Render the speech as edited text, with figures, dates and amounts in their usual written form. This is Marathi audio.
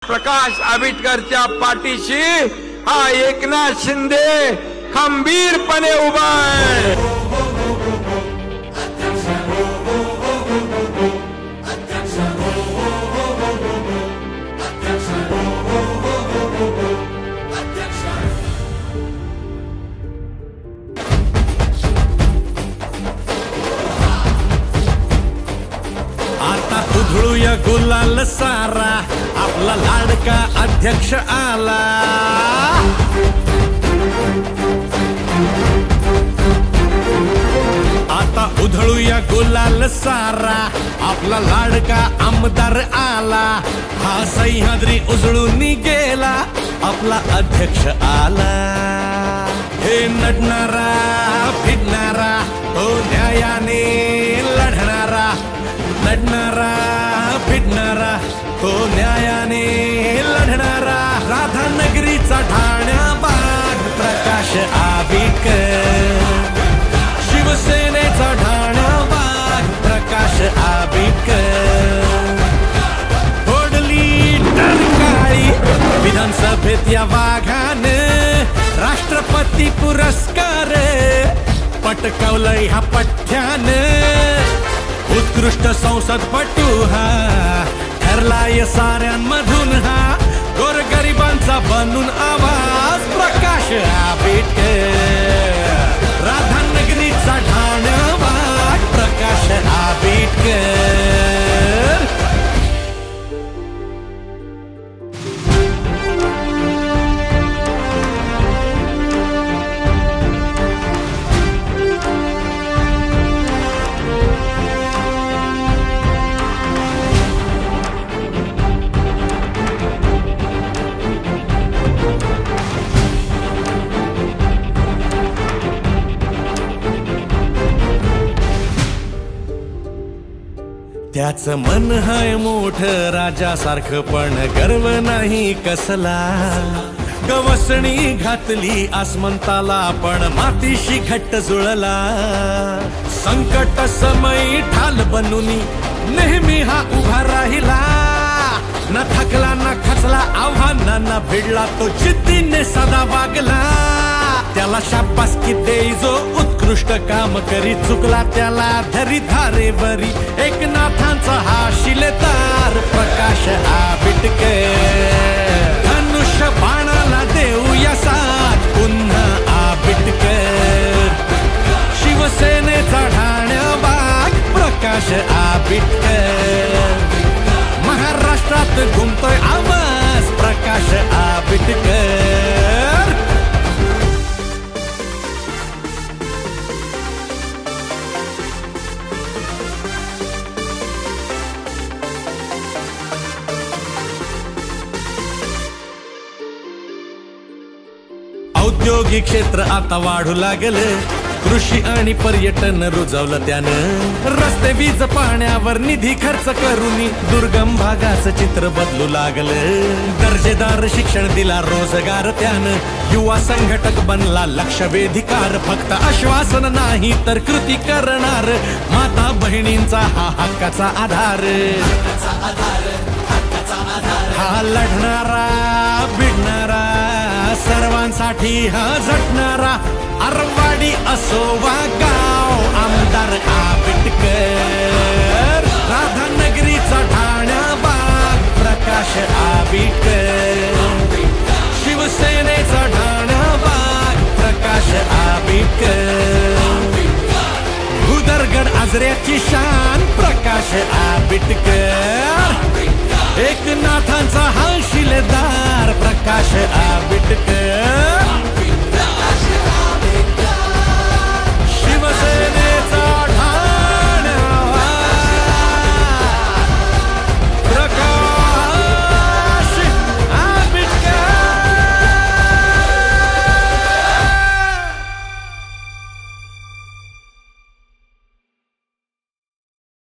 प्रकाश आंबेडकरच्या पाठीशी हा एकनाथ शिंदे खंबीरपणे उभा आहे। आता उधळूया गुलाल सारा, आपला लाडका अध्यक्ष आला। आता उधळूया गुलाल सारा, आपला लाडका आमदार आला। हा सह्याद्री उजळून गेला, आपला अध्यक्ष आला। हे नडणारा फिरणारा, तो न्यायाने लढणारा, लढणारा फिरणारा, तो न्यायाने लढणारा। राधानगरीचा ठाण्या बाग प्रकाश आंबेडकर, शिवसेनेचा ठाण्या बाग प्रकाश आंबेडकर। फोडली टरकाळी विधानसभेत या वाघाने, राष्ट्रपती पुरस्कार पटकावलंय ह्या पठ्याने। उत्कृष्ट संसदपटू हा ठरलाय साऱ्यांमधून, हा गोरगरिबांचा बनून आवाज प्रकाश आंबेडकर। राधानगरीचा ठाण्या बाग प्रकाश आंबेडकर। त्याचं मन हाय मोठ राजासारखं, पण गर्व नाही कसला। गवसणी घातली आसमंताला, पण मातीशी घट्ट जुळला। संकट समयी ढाल बनून नेहमी हा उभा राहिला। ना थकला ना खचला, आव्हानांना भिडला, तो जिद्दीने सदा वागला। त्याला शाबासकी देई जो उत्कृष्ट काम करी, चुकला त्याला धरी धारेवरी। एकनाथांचा हा शिलेदार प्रकाश आंबेडकर। धनुष्य बाणाला देऊया साथ पुन्हा आंबेडकर। शिवसेनेचा ठाण्या बाग प्रकाश आंबेडकर। महाराष्ट्रात घुमतोय आवाज प्रकाश आंबेडकर। औद्योगिक क्षेत्र आता वाढू लागलं, कृषी आणि पर्यटन रुजवलं त्यानं। रस्ते वीज पाण्यावर निधी खर्च करून दुर्गम भागाचं चित्र बदलू लागलं। दर्जेदार शिक्षण दिला रोजगार त्यानं, युवा संघटक बनला लक्षवेधिकार। फक्त आश्वासन नाही तर कृती करणार, माता बहिणींचा हा हक्काचा आधार। हा लढणारा भिडणारा, सर्वांसाठी हा झटणारा। अरवाडी असो वा गाव, आमदार आंबेडकर। राधानगरीचा ठाण्या बाग प्रकाश आंबेडकर। शिवसेनेचा ठाण्या बाग प्रकाश आंबेडकर। भुदरगड आजऱ्याची शान प्रकाश आंबेडकर। एकनाथांचा हा शिलेदार प्रकाश आंबेडकर।